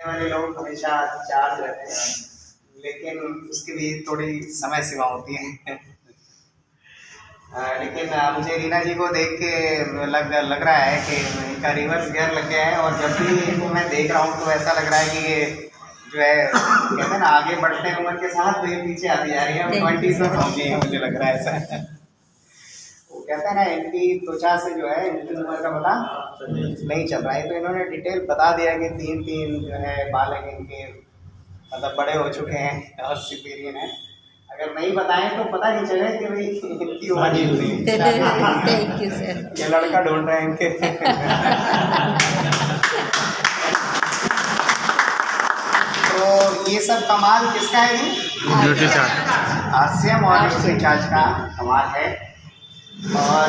वाले लोग हमेशा चार्ज रहते हैं, लेकिन उसकी भी थोड़ी समय सीमा होती है। लेकिन मुझे रीना जी को देख के लग रहा है कि इनका रिवर्स गियर लग गया है, और जब भी इनको मैं देख रहा हूँ तो ऐसा लग रहा है कि ये जो है कहते हैं ना, आगे बढ़ते हैं उम्र के साथ तो ये पीछे आती जा रही है। 20s में पहुँच गई है, मुझे लग रहा है ऐसा। वो कहते हैं ना, इनकी त्वचा से जो है इनकी उम्र का पता नहीं चल रहा है। तो इन्होंने डिटेल बता दिया कि 3 जो है बाल है इनके, मतलब बड़े हो चुके हैं और सिपेरियन है। अगर नहीं बताएं तो पता नहीं चले कि भाई इनकी उम्र नहीं हुई। Thank you sir. ये लड़का ढूंढ रहे हैं इनके। तो ये सब कमाल किसका है जी? ब्यूटी आरसीएम और रिचार्ज का कमाल है। और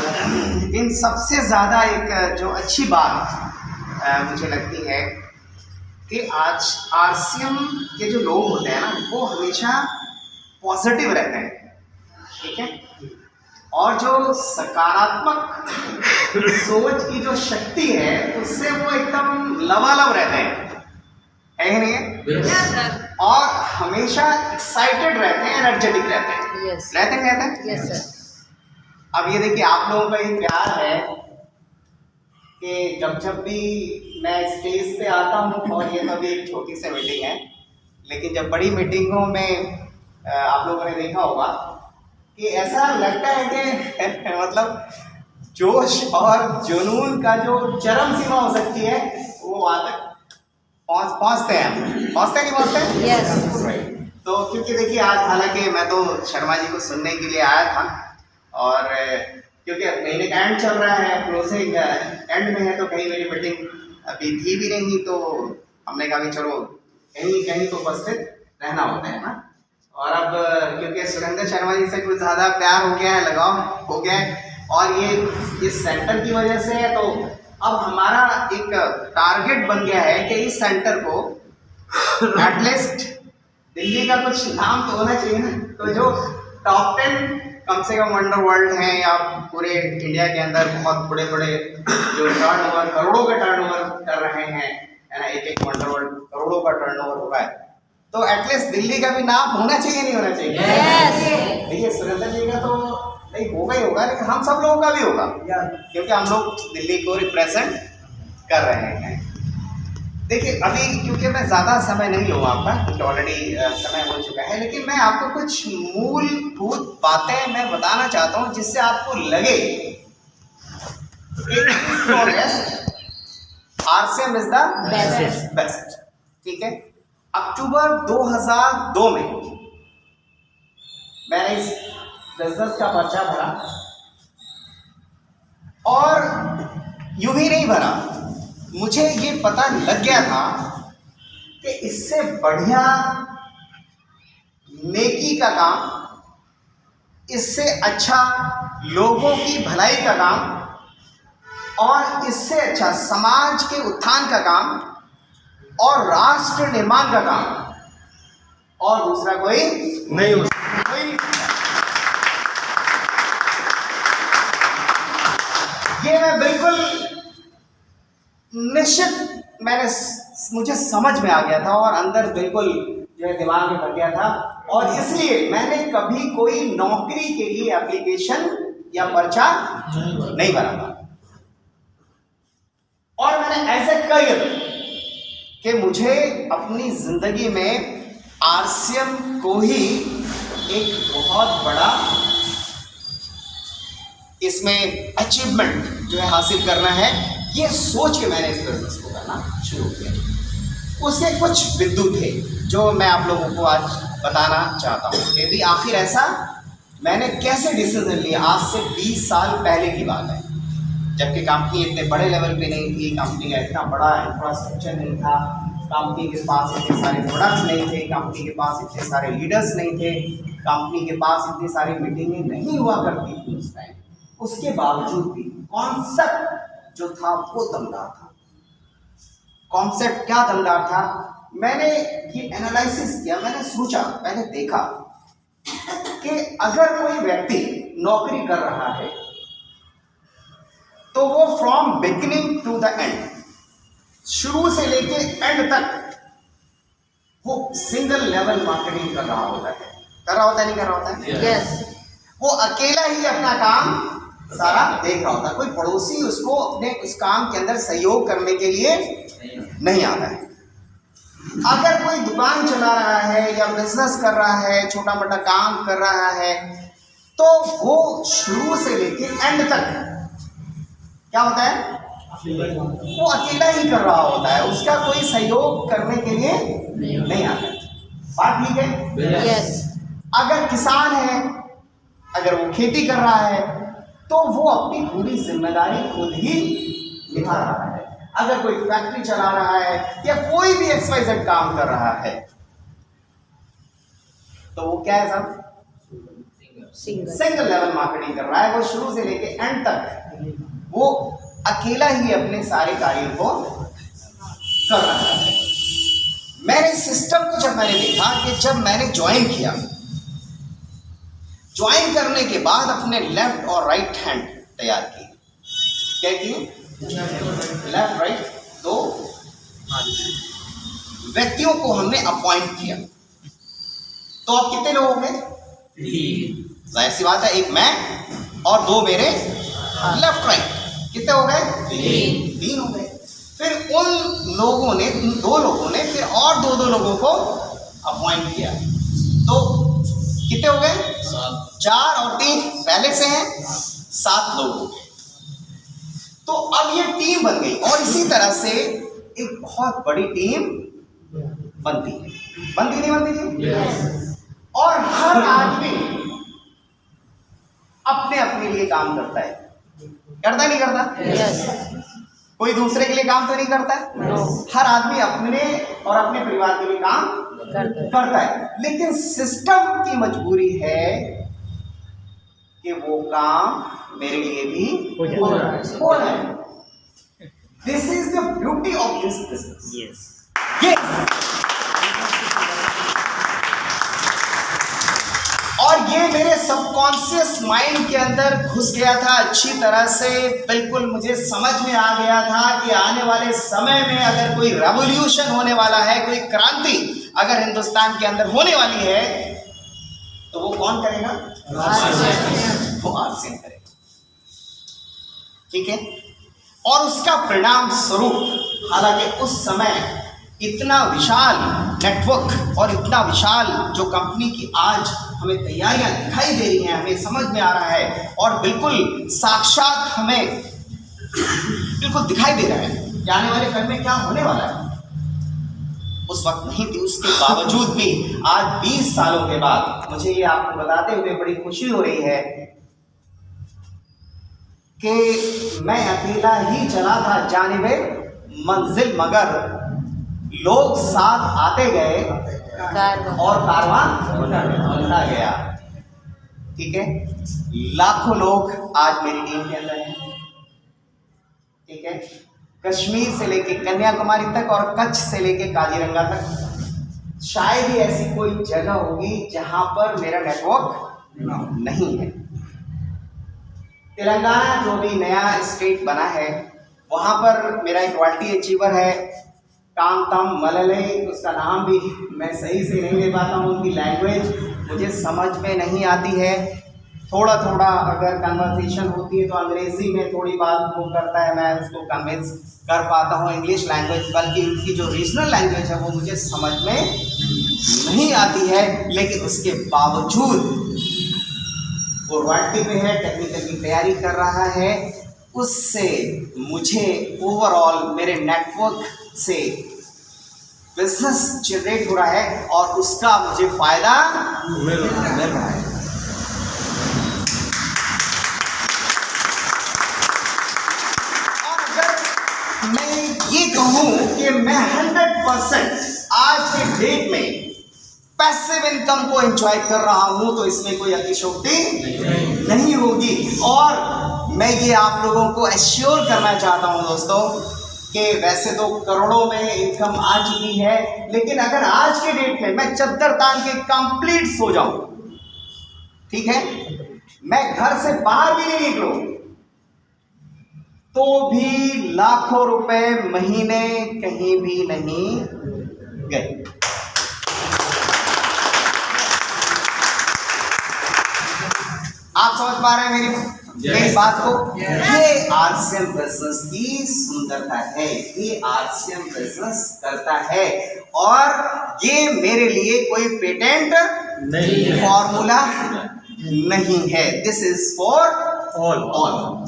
इन सबसे ज़्यादा एक जो अच्छी बात मुझे लगती है कि आज आरसीएम के जो लोग होते हैं ना, वो हमेशा पॉजिटिव रहते हैं, ठीक है। और जो सकारात्मक सोच की जो शक्ति है, उससे वो एकदम लबालब रहते हैं, है ही नहीं है? सर। और हमेशा एक्साइटेड रहते हैं, एनर्जेटिक रहते हैं। यस रहते हैं। Yes sir. अब ये देखिए, आप लोगों का ये प्यार है कि जब भी मैं स्टेज पे आता हूँ, और ये तो अभी एक छोटी सी मीटिंग है, लेकिन जब बड़ी मीटिंगों में आप लोगों ने देखा होगा कि ऐसा लगता है कि मतलब जोश और जुनून का जो चरम सीमा हो सकती है, वो वहाँ तक पहुँचते हैं। पहुँचते नहीं पहुँचते? यस। तो क्योंकि देखिए, आज हालांकि मैं तो शर्मा जी को सुनने के लिए आया था, और क्योंकि महीने का एंड चल रहा है, क्लोजिंग एंड में है, तो कहीं मेरी मीटिंग अभी थी भी नहीं, तो हमने कहा कि चलो कहीं तो उपस्थित रहना होता है ना। और अब क्योंकि सुरेंद्र शर्मा जी से कुछ ज़्यादा प्यार हो गया है, लगाव हो गया है, और ये इस सेंटर की वजह से है, तो अब हमारा एक टारगेट बन गया है कि इस सेंटर को एटलीस्ट दिल्ली का कुछ नाम तो होना चाहिए ना। तो जो टॉप 10 कम से कम वंडर वर्ल्ड हैं, या पूरे इंडिया के अंदर बहुत बड़े जो टर्नओवर, करोड़ों का टर्नओवर कर रहे हैं, है ना, एक वंडर वर्ल्ड करोड़ों का टर्नओवर हो रहा है, तो एटलीस्ट दिल्ली का भी नाम होना चाहिए, नहीं होना चाहिए? यस। देखिए, सुरेंद्र जी का तो नहीं होगा ही होगा, लेकिन हम सब लोगों का भी होगा, क्योंकि हम लोग दिल्ली को रिप्रेजेंट कर रहे हैं। देखिए, अभी क्योंकि मैं ज़्यादा समय नहीं लूँगा आपका, क्योंकि ऑलरेडी समय हो चुका है, लेकिन मैं आपको कुछ मूलभूत बातें मैं बताना चाहता हूँ, जिससे आपको लगे आरसीएम इज द बेस्ट, ठीक है। अक्टूबर 2002 में मैंने इस बिजनेस का पर्चा भरा, और यूं ही नहीं भरा, मुझे ये पता लग गया था कि इससे बढ़िया नेकी का काम, इससे अच्छा लोगों की भलाई का काम, और इससे अच्छा समाज के उत्थान का काम, और राष्ट्र निर्माण का काम, और दूसरा कोई नहीं हो सकता, कोई नहीं। ये मैं बिल्कुल निश्चित मुझे समझ में आ गया था, और अंदर बिल्कुल जो है दिमाग में भर गया था, और इसलिए मैंने कभी कोई नौकरी के लिए एप्लीकेशन या पर्चा नहीं भरा था। और मैंने ऐसे कही कि मुझे अपनी जिंदगी में आरसीएम को ही एक बहुत बड़ा इसमें अचीवमेंट जो है हासिल करना है, ये सोच के मैंने इस बिजनेस को करना शुरू किया। उसके कुछ बिंदु थे जो मैं आप लोगों को आज बताना चाहता हूँ कि भी आखिर ऐसा मैंने कैसे डिसीजन लिया। आज से 20 साल पहले की बात है, जबकि कंपनी इतने बड़े लेवल पे नहीं थी, कंपनी का इतना बड़ा इंफ्रास्ट्रक्चर नहीं था, कंपनी के पास इतने सारे प्रोडक्ट्स नहीं थे, कंपनी के पास इतने सारे लीडर्स नहीं थे, कंपनी के पास इतनी सारी मीटिंगें नहीं हुआ करती थी उस टाइम। उसके बावजूद भी कॉन्सेप्ट जो था वो दमदार था। कॉन्सेप्ट क्या दमदार था? मैंने ये एनालिसिस किया, मैंने सोचा, मैंने देखा कि अगर कोई व्यक्ति नौकरी कर रहा है तो वो from beginning to the end, शुरू से लेके एंड तक सिंगल लेवल मार्केटिंग कर रहा होता है, नहीं कर रहा होता है? Yes. वो अकेला ही अपना काम सारा देख रहा होता है, कोई पड़ोसी उसको अपने उस काम के अंदर सहयोग करने के लिए नहीं आता है। अगर कोई दुकान चला रहा है या बिजनेस कर रहा है, छोटा मोटा काम कर रहा है, तो वो शुरू से लेके एंड तक क्या होता है, वो अकेला ही कर रहा होता है, उसका कोई सहयोग करने के लिए नहीं आता। बात ठीक है? Yes. अगर किसान है, अगर वो खेती कर रहा है, तो वो अपनी पूरी जिम्मेदारी खुद ही निभा रहा है। अगर कोई फैक्ट्री चला रहा है या कोई भी XYZ काम कर रहा है, तो वो क्या है साहब, सिंगल लेवल मार्केटिंग कर रहा है। वो शुरू से लेके एंड तक वो अकेला ही अपने सारे कार्यों को कर रहा है। मैंने सिस्टम को जब मैंने देखा कि जब मैंने ज्वाइन किया, ज्वाइन करने के बाद अपने लेफ्ट और राइट हैंड तैयार किए। क्या किए? लेफ्ट राइट दो व्यक्तियों को हमने अपॉइंट किया। तो अब कितने लोग हो गए? जाहिर सी बात है, एक मैं और दो मेरे लेफ्ट राइट, कितने हो गए? तीन हो गए। फिर उन लोगों ने, दो लोगों ने फिर और दो लोगों को अपॉइंट किया, तो कितने हो गए? 4 और 3 पहले से हैं, 7 लोग हो गए। तो अब ये टीम बन गई और इसी तरह से एक बहुत बड़ी टीम बनती नहीं बनती थी? और हर आदमी अपने अपने लिए काम करता है, करता नहीं करता? Yes. कोई दूसरे के लिए काम तो नहीं करता है? No. हर आदमी अपने और अपने परिवार के लिए काम करता है, लेकिन सिस्टम की मजबूरी है कि वो काम मेरे लिए भी हो रहा है। This is the beauty of this business. और ये मेरे सबकॉन्शियस माइंड के अंदर घुस गया था अच्छी तरह से, बिल्कुल मुझे समझ में आ गया था कि आने वाले समय में अगर कोई रेवोल्यूशन होने वाला है, कोई क्रांति अगर हिंदुस्तान के अंदर होने वाली है, तो वो कौन करेगा? वो आरसीएम करेगा। ठीक है? और उसका परिणाम स्वरूप, हालांकि उस समय इतना विशाल नेटवर्क और इतना विशाल जो कंपनी की आज हमें तैयारियां दिखाई दे रही हैं, हमें समझ में आ रहा है और बिल्कुल साक्षात हमें बिल्कुल दिखाई दे रहा है कि आने वाले कल में क्या होने वाला है, उस वक्त नहीं थी। उसके बावजूद भी आज 20 सालों के बाद मुझे ये आपको बताते हुए बड़ी खुशी हो रही है कि मैं अकेला ही चला था जानिबे मंजिल, मगर लोग साथ आते गए और कारवां बढ़ता गया। ठीक है? लाखों लोग आज मेरी टीम के अंदर हैं। ठीक है? कश्मीर से लेके कन्याकुमारी तक और कच्छ से लेके काजीरंगा तक शायद ही ऐसी कोई जगह होगी जहां पर मेरा नेटवर्क नहीं है। तेलंगाना जो भी नया स्टेट बना है, वहां पर मेरा एक क्वालिटी अचीवर है, कामतम मलले, उसका नाम भी मैं सही से नहीं ले पाता हूँ, उनकी लैंग्वेज मुझे समझ में नहीं आती है। थोड़ा थोड़ा अगर कन्वर्सेशन होती है तो अंग्रेजी में थोड़ी बात वो करता है, मैं उसको कन्विंस कर पाता हूँ। इंग्लिश लैंग्वेज, बल्कि उनकी जो रीजनल लैंग्वेज है वो मुझे समझ में नहीं आती है, लेकिन उसके बावजूद वो रॉयल्टी पे है, टेक्निकल की तैयारी कर रहा है। उससे मुझे ओवरऑल मेरे नेटवर्क से बिजनेस जनरेट हो रहा है और उसका मुझे फायदा मिल रहा है। और अगर मैं ये कहूं कि मैं 100% आज के डेट में पैसिव इनकम को एंजॉय कर रहा हूं, तो इसमें कोई अतिशयोक्ति नहीं होगी। और मैं ये आप लोगों को एश्योर करना चाहता हूं दोस्तों कि वैसे तो करोड़ों में इनकम आ चुकी है, लेकिन अगर आज के डेट में मैं चद्दर तान के कंप्लीट सो जाऊं, ठीक है, मैं घर से बाहर भी नहीं निकलूं, तो भी लाखों रुपए महीने कहीं भी नहीं गए। समझ पा रहे हैं मेरी बात को? ये आरसीएम बिजनेस की सुंदरता है, ये आरसीएम बिजनेस करता है और ये मेरे लिए कोई पेटेंट नहीं, फॉर्मूला नहीं है। This is for all.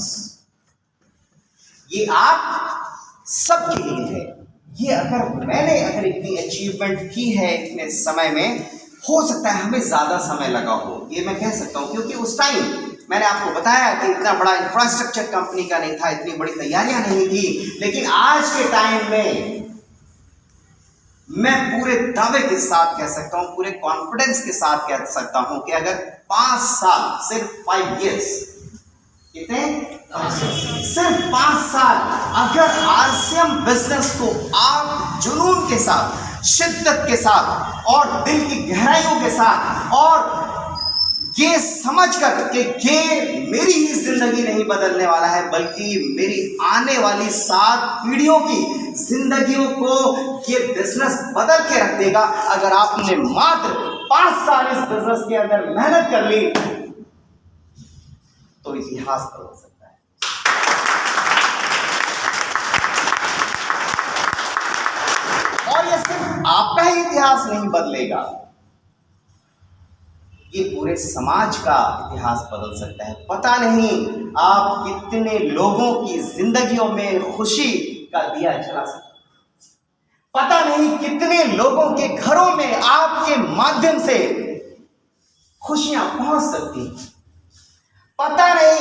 ये आप सबके लिए है। ये अगर इतनी अचीवमेंट की है इतने समय में, हो सकता है हमें ज्यादा समय लगा हो, ये मैं कह सकता हूं, क्योंकि उस टाइम मैंने आपको बताया कि इतना बड़ा इंफ्रास्ट्रक्चर कंपनी का नहीं था, इतनी बड़ी तैयारियां नहीं थी। लेकिन आज के टाइम में मैं पूरे दावे के साथ कह सकता हूं, पूरे कॉन्फिडेंस के साथ कह सकता हूं कि अगर 5 साल, सिर्फ 5 years, कितने? सिर्फ 5 साल अगर आरसीएम बिजनेस को आप जुनून के साथ, शिद्दत के साथ और दिल की गहराइयों के साथ और ये समझकर कि ये मेरी ही जिंदगी नहीं बदलने वाला है, बल्कि मेरी आने वाली 7 पीढ़ियों की जिंदगियों को ये बिजनेस बदल के रख देगा। अगर आपने मात्र 5 साल इस बिजनेस के अंदर मेहनत कर ली तो इतिहास बदल सकता है। और ये सिर्फ आपका ही इतिहास नहीं बदलेगा, ये पूरे समाज का इतिहास बदल सकता है। पता नहीं आप कितने लोगों की जिंदगियों में खुशी का दिया जला सकते हैं। पता नहीं कितने लोगों के घरों में आपके माध्यम से खुशियां पहुंच सकती हैं। पता नहीं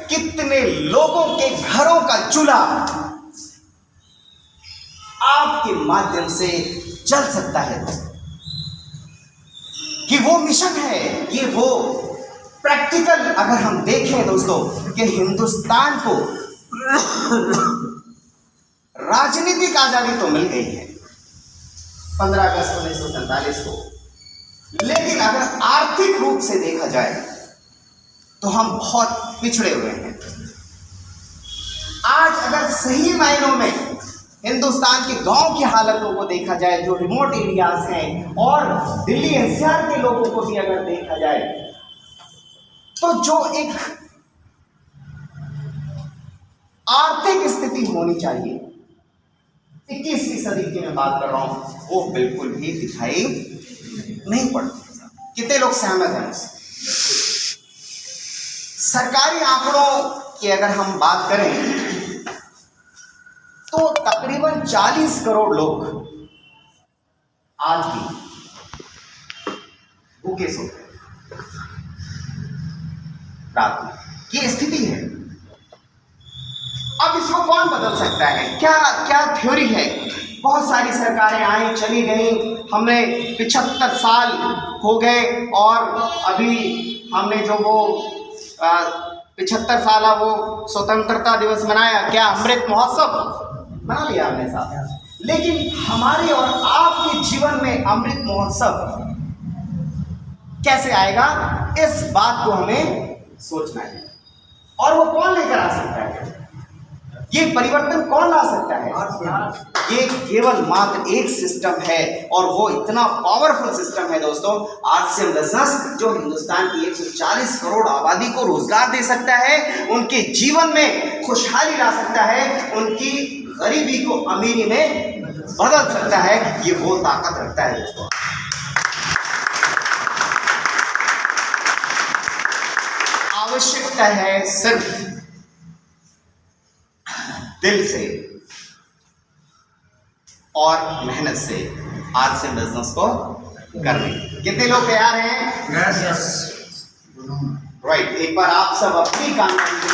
कितने लोगों के घरों का चूल्हा आपके माध्यम से जल सकता है। कि वो मिशन है, ये वो प्रैक्टिकल, अगर हम देखें दोस्तों कि हिंदुस्तान को राजनीतिक आजादी तो मिल गई है 15 अगस्त 1947 को, लेकिन अगर आर्थिक रूप से देखा जाए तो हम बहुत पिछड़े हुए हैं। आज अगर सही मायनों में हिंदुस्तान के गांव की हालतों को देखा जाए, जो रिमोट एरियाज हैं, और दिल्ली एनसीआर के लोगों को भी अगर देखा जाए, तो जो एक आर्थिक स्थिति होनी चाहिए 21वीं सदी की मैं बात कर रहा हूं, वो बिल्कुल भी दिखाई नहीं पड़ती। कितने लोग सहमत हैं उससे? सरकारी आंकड़ों की अगर हम बात करें तो तकरीबन 40 करोड़ लोग आज भी भूखे सोते हैं रात में, ये स्थिति है। अब इसको कौन बदल सकता है? क्या थ्योरी है? बहुत सारी सरकारें आई चली गई, हमें 75 साल हो गए और अभी हमने जो वो 75 साल वो स्वतंत्रता दिवस मनाया, क्या अमृत महोत्सव मना लिया हमने साथ। लेकिन हमारे और आपके जीवन में अमृत महोत्सव कैसे आएगा, इस बात को हमें सोचना है। और वो कौन लेकर आ सकता है? ये परिवर्तन कौन ला सकता है? ये केवल मात्र एक सिस्टम है, और वो इतना पावरफुल सिस्टम है दोस्तों, आरसीएम बिजनेस, जो हिंदुस्तान की 140 करोड़ आबादी को रोजगार दे सकता है, उनके जीवन में खुशहाली ला सकता है, उनकी गरीबी को अमीरी में बदल सकता है। ये वो ताकत रखता है दोस्तों। आवश्यकता है सिर्फ दिल से और मेहनत से आरसीएम बिजनेस को करने। कितने लोग तैयार हैं? राइट। एक बार आप सब अपनी कामयाबी